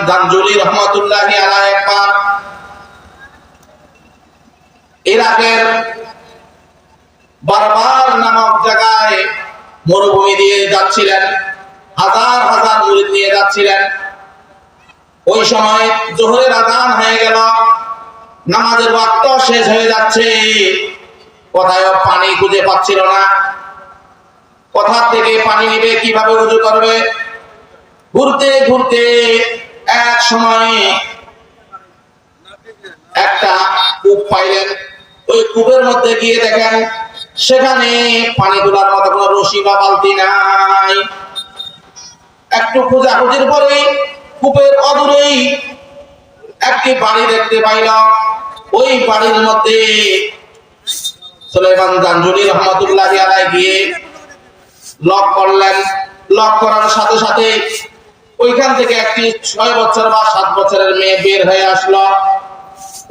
জানজুলি রহমাতুল্লাহি আলাইহি একবার ইরাকের বারবার নামক জায়গায় মরুভূমি দিয়ে যাচ্ছিলেন, হাজার হাজার মুরিদ নিয়ে যাচ্ছিলেন। ওই সময় জোহরের আযান হয়ে গেল, নামাজের ওয়াক্ত শেষ হয়ে যাচ্ছে, কোথাও পানি খুঁজে পাচ্ছিল না। কোথা থেকে পানি নেবে, কিভাবে ওযু করবে, ঘুরতে ঘুরতে এক সময় একটা কূপ পাইলেন। ওই কূপের মধ্যে গিয়ে দেখেন সেখানে পানি তোলার মতো কোনো রশি বা বালতি নাই। একটু খোঁজাখুঁজির পরে কূপের অদূরেই একটি বাড়ি দেখতে পাইল। ওই বাড়ির মধ্যে সুলাইমান জানজুলি রহমাতুল্লাহি আলাইহি গিয়ে লক করলেন। লক করার সাথে সাথে ওইখান থেকে একটি 6 বছর বা 7 বছরের মেয়ে বের হয়ে আসলো।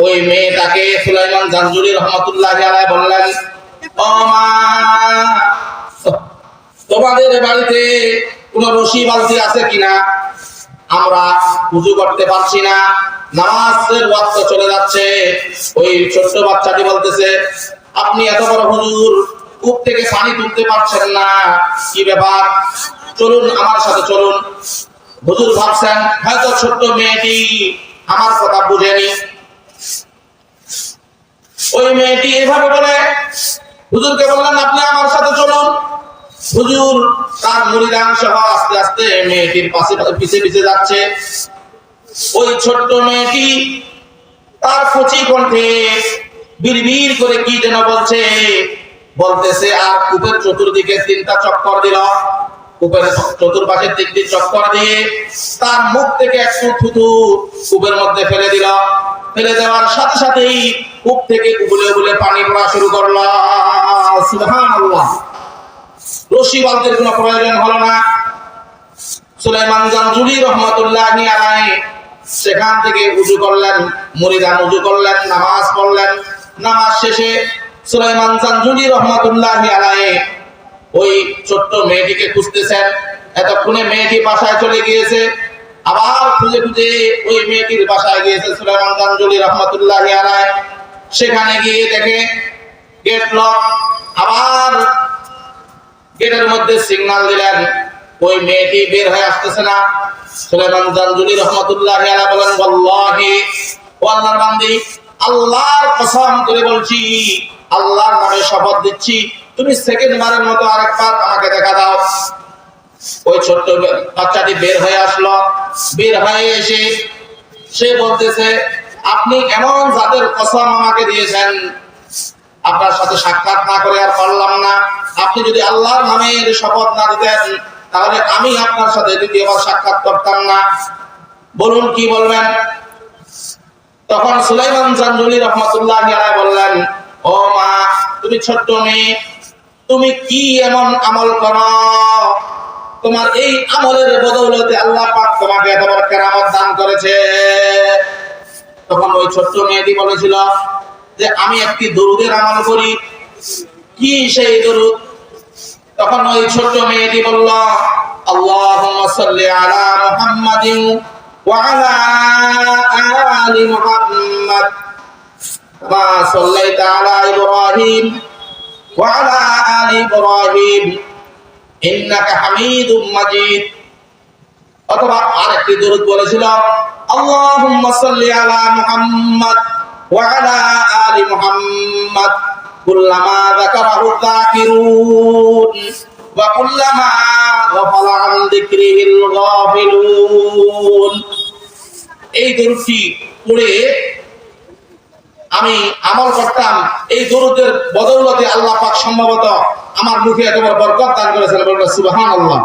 ওই মেয়েটাকে সুলাইমান জানজুলি রহমাতুল্লাহি আলাইহি বললেন, ও মা, তোমাদের বাড়িতে কোনো রশি বালতি আছে কিনা? আমরা ওযু করতে পারছি না, নামাজের ওয়াক্ত চলে যাচ্ছে। ওই ছোট্ট বাচ্চাটি বলতেছে, আপনি এত বড় হুজুর, কূপ থেকে পানি তুলতে পারছেন না, কি ব্যাপার? চলুন আমার সাথে চলুন। হুজুর ভাবছেন হয়তো ছোট্ট মেয়েটি আমার কথা বুঝেনি। ওই মেয়েটি এভাবে বলে হুজুরকে বললেন, আপনি আমার সাথে চলুন। হুজুর তার মুরিদান সহ আস্তে আস্তে মেয়েটির পিছে পিছে যাচ্ছে। ওই ছোট্ট মেয়েটি তার কচি কণ্ঠে বিড়বিড় করে কি যেন বলতেছে, আর কূপের চতুর্দিকে 3টা চক্কর দিল। কূপের চতুর্পাশে 3টি চক্কর দিয়ে তার মুখ থেকে একটু থুতু কূপের মধ্যে ফেলে দিল। ফেলে দেওয়ার সাথে সাথেই কূপ থেকে উবুলে উবুলে পানি পড়া শুরু করলো। সুবহানাল্লাহ। রশি বালতির কোনো প্রয়োজন হলো না। সুলাইমান জানজুলি রহমাতুল্লাহি আলাইহি সেখান থেকে ওযু করলেন, মুরিদান ওযু করলেন, নামাজ পড়লেন। নামাজ শেষে সুলাইমান জানজুলি রহমাতুল্লাহি আলাইহি ওই ছোট্ট মেয়েটিকে খুঁজতেছেন। এতক্ষণে মেয়েটি বাসায় চলে গিয়েছে। আবার খুঁজে খুঁজে ওই মেয়েটির বাসায় গিয়েছে সুলাইমান জানজুলি রহমাতুল্লাহি আলাইহি। সেখানে গিয়ে দেখে গেট লক। আবার গেটের মধ্যে সিগন্যাল দিলেন, ওই মেয়েটি বের হয়ে আসতেছে না। সুলাইমান জানজুলি রহমাতুল্লাহি আলাইহি বলেন, ওয়াল্লাহি, ও আল্লাহর বান্দী, আল্লাহর কসম করে বলছি, আল্লাহর নামে শপথ দিচ্ছি, তুমি সেকেন্ড বারের মতো আরেকবার আমাকে দেখা দাও। ওই ছোট্ট বাচ্চাটি বের হয়ে আসলো। বের হয়ে এসে সে বলতেছে, আপনি এমন জাতের কসম আমাকে দিয়েছেন, আপনার সাথে সাক্ষাৎ না করে আর পারলাম না। আপনি যদি আল্লাহর নামের শপথ না দিতেন তাহলে আমি আপনার সাথে দ্বিতীয়বার সাক্ষাৎ করতাম না। বলুন কি বলবেন? তখন সুলাইমান জানজুলি রহমাতুল্লাহি আলাইহি বললেন, ও মা, তুমি ছোট্ট মেয়ে, তুমি কি এমন আমল করো? তোমার এই আমলের বদৌলতে আল্লাহ পাক তোমাকে এত বড় কেরামত দান করেছে। তখন ওই ছোট্ট মেয়েটি বলেছিল যে আমি একটি দরুদের আমল করি। কি সেই দরুদ? তখন ওই ছোট্ট মেয়েটি বলল, আল্লাহুম্মা সাল্লি আলা মুহাম্মাদিন ওয়া আলা আলি মুহাম্মাদ মা সাল্লাইতা আলা ইব্রাহিম ওয়া আলা আলি ইব্রাহিম ইন্নাকা হামিদুম মাজিদ। অথবা আরেকটি দরুদ বলেছিল, আল্লাহুম্মা সাল্লি আলা মুহাম্মাদ ওয়া আলা আলি মুহাম্মাদ কুল্লামা যাকারাহু যাকিরুন ওয়া কুল্লামা গাফালা আন যিকরিহিল গাফিলুন। এই দরুদটি পড়ে আমি আমল করতাম। এই দরুদের বদৌলতে আল্লাহ পাক সম্ভবত আমার মুখে এত বড় বরকত দান করেছেন। বলুন সুবহানাল্লাহ।